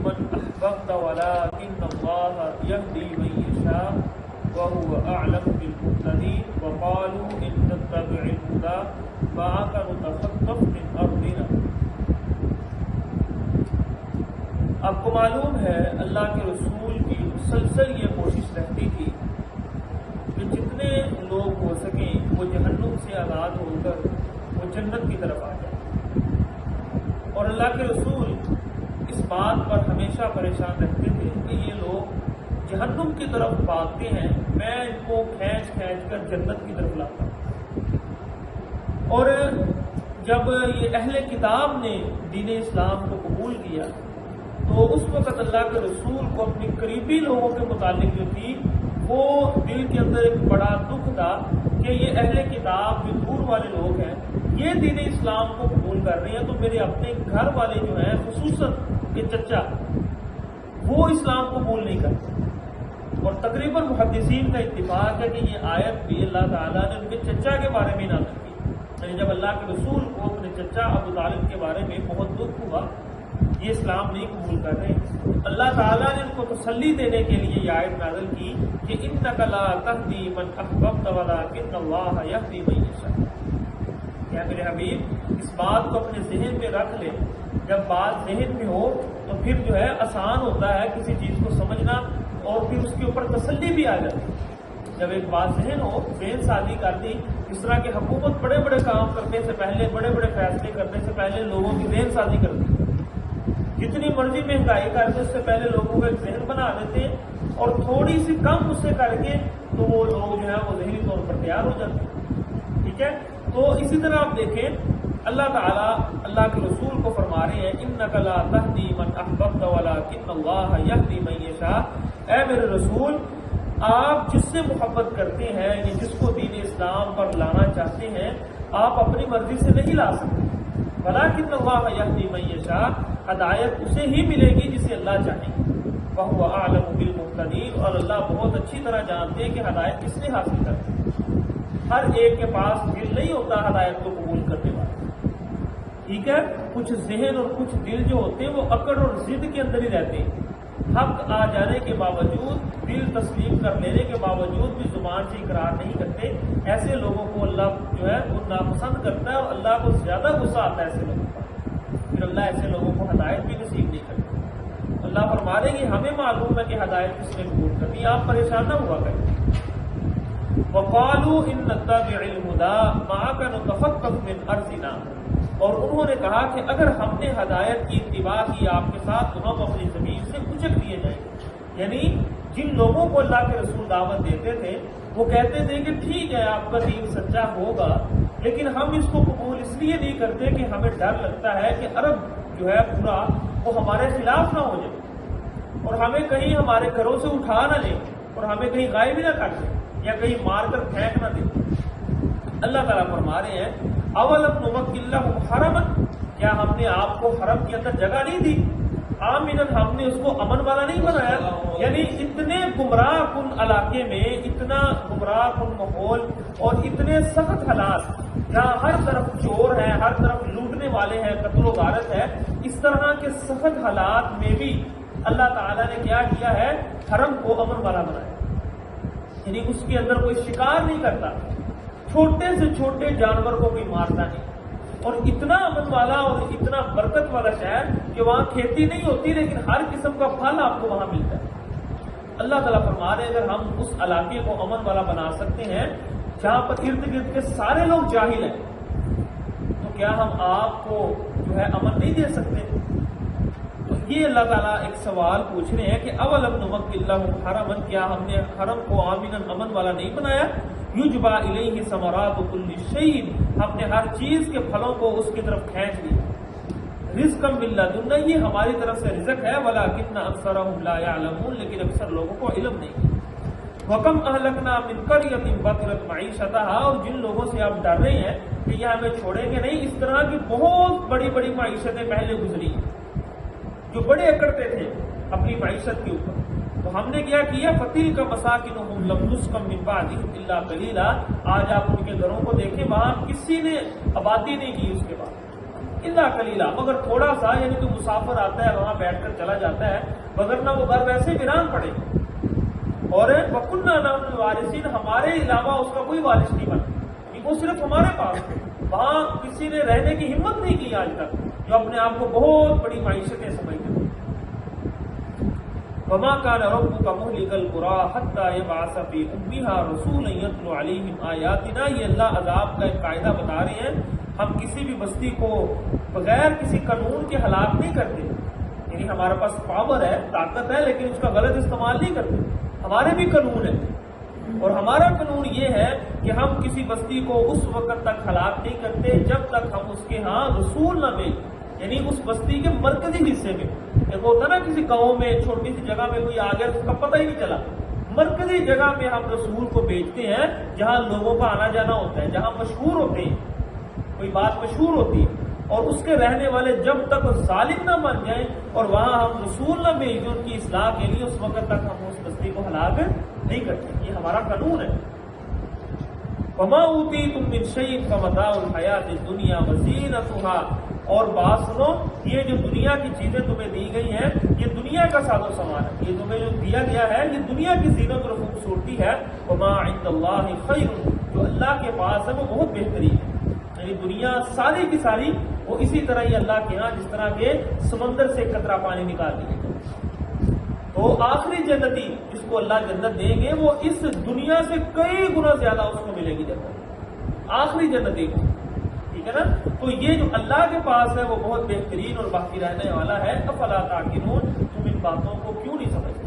من أحببت ولكن الله يهدي من يشاء وهو أعلم بالمهتدين وقالوا إن نتبع الهدى معك نتخطف من أرضنا. آپ کو معلوم ہے اللہ کے رسول کی مسلسل یہ کوشش رہتی تھی کہ جتنے لوگ ہو سکیں وہ جہنم سے آزاد ہو کر وہ جنت کی طرف آ جائیں، اور اللہ کے رسول اس بات پر ہمیشہ پریشان رہتے تھے کہ یہ لوگ جہنم کی طرف بھاگتے ہیں، میں ان کو کھینچ کر جنت کی طرف لاتا ہوں. اور جب یہ اہل کتاب نے دین اسلام کو قبول کیا تو اس وقت اللہ کے رسول کو اپنی قریبی لوگوں کے متعلق جو تھی وہ دل کے اندر ایک بڑا دکھ تھا کہ یہ اہل کتاب جو دور والے لوگ ہیں یہ دین اسلام کو قبول کر رہے ہیں، تو میرے اپنے گھر والے جو ہیں خصوصاً کہ چچا وہ اسلام قبول نہیں کرتے. اور تقریباً محدثین کا اتفاق ہے کہ یہ آیت بھی اللہ تعالیٰ نے ان کے چچا کے بارے میں نازل کی. یعنی جب اللہ کے رسول کو اپنے چچا ابو طالب کے بارے میں بہت دکھ ہوا یہ اسلام نہیں قبول کر رہے، اللہ تعالیٰ نے ان کو تسلی دینے کے لیے یہ آیت نازل کی کہ اِنَّكَ لَا تَهْدِي مَنْ أَحْبَبْتَ وَلَٰكِنَّ اللَّهَ يَهْدِي مَن يَشَاءُ. کیا میرے حبیب اس بات کو اپنے ذہن میں رکھ لیں، جب بات ذہن میں ہو تو پھر جو ہے آسان ہوتا ہے کسی چیز کو سمجھنا اور پھر اس کے اوپر تسلی بھی آ جاتی ہے. جب ایک بات ذہن ہو، ذہن سازی کر دی، اس طرح کی حکومت بڑے بڑے کام کرنے سے پہلے بڑے بڑے فیصلے کرنے سے پہلے لوگوں کی ذہن سازی کرتی، جتنی مرضی مہنگائی کرتے اس سے پہلے لوگوں کا ایک ذہن بنا دیتے ہیں اور تھوڑی سی کم اس سے کر کے تو وہ لوگ جو ہے وہ ذہنی طور پر تیار ہو جاتے ہیں. ٹھیک ہے، تو اسی طرح آپ دیکھیں اللہ تعالیٰ اللہ کے رسول کو فرما رہے ہیں اِنَّكَ لَا تَهْدِي مَنْ أَحْبَبْتَ وَلَٰكِنَّ اللَّهَ يَهْدِي مَن يَشَاءُ. اے میرے رسول آپ جس سے محبت کرتے ہیں یا جس کو دین اسلام پر لانا چاہتے ہیں آپ اپنی مرضی سے نہیں لا سکتے، وَلَٰكِنَّ اللَّهَ يَهْدِي مَن يَشَاءُ. ہدایت اسے ہی ملے گی جسے اللہ چاہے گی. وَهُوَ أَعْلَمُ بِالْمُهْتَدِينَ. اور اللہ بہت اچھی طرح جانتے ہیں کہ ہدایت کس نے حاصل کرنی ہے. ہر ایک کے پاس دل نہیں ہوتا ہدایت کو قبول کرنے والا. ٹھیک ہے، کچھ ذہن اور کچھ دل جو ہوتے ہیں وہ اکڑ اور ضد کے اندر ہی رہتے ہیں. حق آ جانے کے باوجود دل تسلیم کر لینے کے باوجود بھی زبان سے اقرار نہیں کرتے. ایسے لوگوں کو اللہ جو ہے وہ ناپسند کرتا ہے اور اللہ کو زیادہ غصہ آتا ہے ایسے لوگوں پر. پھر اللہ ایسے لوگوں کو ہدایت بھی نصیب نہیں کرتا. اللہ فرما رہے کہ ہمیں معلوم ہے کہ ہدایت کس نے قبول کرنی، آپ پریشان نہ ہوا کریں. وَقَالُوا إِن نَّتَّبِعِ الْهُدَىٰ مَعَكَ نُتَخَطَّفْ مِنْ أَرْضِنَا. اور انہوں نے کہا کہ اگر ہم نے ہدایت کی اتباع کی آپ کے ساتھ تو ہم اپنی زمین سے کچل دیے جائیں گے. یعنی جن لوگوں کو اللہ کے رسول دعوت دیتے تھے وہ کہتے تھے کہ ٹھیک ہے آپ کا دین سچا ہوگا لیکن ہم اس کو قبول اس لیے نہیں کرتے کہ ہمیں ڈر لگتا ہے کہ عرب جو ہے پورا وہ ہمارے خلاف نہ ہو جائے اور ہمیں کہیں ہمارے گھروں سے اٹھا نہ لیں اور ہمیں کہیں غائب نہ کر دیں یا کہیں مار کر پھینک نہ دیں. اللہ تعالیٰ فرما رہے ہیں اولم نمکن لہم حرما. کیا ہم نے آپ کو حرم کے اندر جگہ نہیں دی؟ آمنن ہم نے اس کو امن والا نہیں بنایا. یعنی اتنے گمراہ کن علاقے میں اتنا گمراہ کن ماحول اور اتنے سخت حالات جہاں ہر طرف چور ہے، ہر طرف لوٹنے والے ہیں، قتل و غارت ہے، اس طرح کے سخت حالات میں بھی اللہ تعالیٰ نے کیا کیا ہے؟ حرم کو امن والا بنایا. یعنی اس کے اندر کوئی شکار نہیں کرتا، چھوٹے سے چھوٹے جانور کو بھی مارتا نہیں، اور اتنا امن والا اور اتنا برکت والا شہر کہ وہاں کھیتی نہیں ہوتی لیکن ہر قسم کا پھل آپ کو وہاں ملتا ہے. اللہ تعالیٰ فرما رہے ہیں اگر ہم اس علاقے کو امن والا بنا سکتے ہیں جہاں پر ارد گرد کے سارے لوگ جاہل ہیں تو کیا ہم آپ کو جو ہے امن نہیں دے سکتے؟ تو یہ اللہ تعالیٰ ایک سوال پوچھ رہے ہیں کہ اولم نمکن لہم حرما. کیا ہم نے حرم کو آمنا امن والا نہیں بنایا؟ یجبا الیہ ثمرات کل شیء. ہم نے ہر چیز کے پھلوں کو اس کی طرف کھینچ لیا. رزقا من لدنا، یہ ہماری طرف سے رزق ہے. ولکن اکثرهم لا يعلمون، لیکن اکثر لوگوں کو علم نہیں. وکم اہلکنا من قریۃ بطرت معیشتها. اور جن لوگوں سے آپ ڈر رہے ہیں کہ یہ ہمیں چھوڑیں گے نہیں، اس طرح کی بہت بڑی بڑی معیشتیں پہلے گزری ہیں جو بڑے اکڑتے تھے اپنی معیشت کے اوپر. تو ہم نے کیا کیا؟ فتیلک مساکنہم لم تسکن من بعدہم الا قلیلا. آج آپ ان کے گھروں کو دیکھیں وہاں کسی نے آبادی نہیں کی اس کے بعد. الا قلیلا، مگر تھوڑا سا، یعنی کہ مسافر آتا ہے وہاں بیٹھ کر چلا جاتا ہے، وگرنہ وہ گھر ویسے ویران پڑے. اور وَكُنَّا نَحْنُ الْوَارِثِينَ، ہمارے علاوہ اس کا کوئی وارث نہیں بنا، وہ صرف ہمارے پاس تھے. وہاں کسی نے رہنے کی ہمت نہیں کی آج تک، جو اپنے آپ کو بہت بڑی معیشتیں سمجھتے تھے. وَمَا كَانَ رَبُّكَ مُهْلِكَ الْقُرَىٰ حَتَّىٰ يَبْعَثَ فِي أُمِّهَا رَسُولًا يَتْلُو عَلَيْهِمْ آيَاتِنَا. یہ اللہ عذاب کا ایک قاعدہ بتا رہے ہیں، ہم کسی بھی بستی کو بغیر کسی قانون کے ہلاک نہیں کرتے. یعنی ہمارے پاس پاور ہے، طاقت ہے، لیکن اس کا غلط استعمال نہیں کرتے. ہمارے بھی قانون ہے، اور ہمارا قانون یہ ہے کہ ہم کسی بستی کو اس وقت تک ہلاک نہیں کرتے جب تک ہم اس کے ہاں رسول نہ بھیجیں. یعنی اس بستی کے مرکزی حصے میں، ایک ہوتا نا کسی گاؤں میں چھوٹی سی جگہ میں کوئی آ گیا اس کا پتہ ہی نہیں چلا، مرکزی جگہ میں ہم رسول کو بھیجتے ہیں جہاں لوگوں کا آنا جانا ہوتا ہے، جہاں مشہور ہوتے ہیں، کوئی بات مشہور ہوتی ہے، اور اس کے رہنے والے جب تک ظالم نہ بن جائیں اور وہاں ہم رسول نہ بھیجیں ان کی اصلاح کے لیے، اس وقت تک ہم اس بستی کو ہلاک نہیں کرتے. یہ ہمارا قانون ہے. وَمَا أُوتِيتُم مِّن شَيْءٍ فَمَتَاعُ الْحَيَاةِ الدُّنْيَا وَزِينَتُهَا، اور بات سنو، یہ جو دنیا کی چیزیں تمہیں دی گئی ہیں یہ دنیا کا ساز و سامان ہے، یہ تمہیں جو دیا گیا ہے یہ دنیا کی زینت اور خوبصورتی ہے. وَمَا عِندَ اللَّهِ خَيْرٌ، جو اللہ کے پاس ہے وہ بہت بہترین ہے. یعنی دنیا ساری کی ساری وہ اسی طرح ہی اللہ کے ہاں جس طرح کے سمندر سے قطرہ پانی نکال دیے. تو آخری جنتی جس کو اللہ جنت دیں گے وہ اس دنیا سے کئی گنا زیادہ اس کو ملے گی جنت، آخری جنتی کو. ٹھیک ہے نا؟ تو یہ جو اللہ کے پاس ہے وہ بہت بہترین اور باقی رہنے والا ہے. افلا تعقلون، تم ان باتوں کو کیوں نہیں سمجھتے؟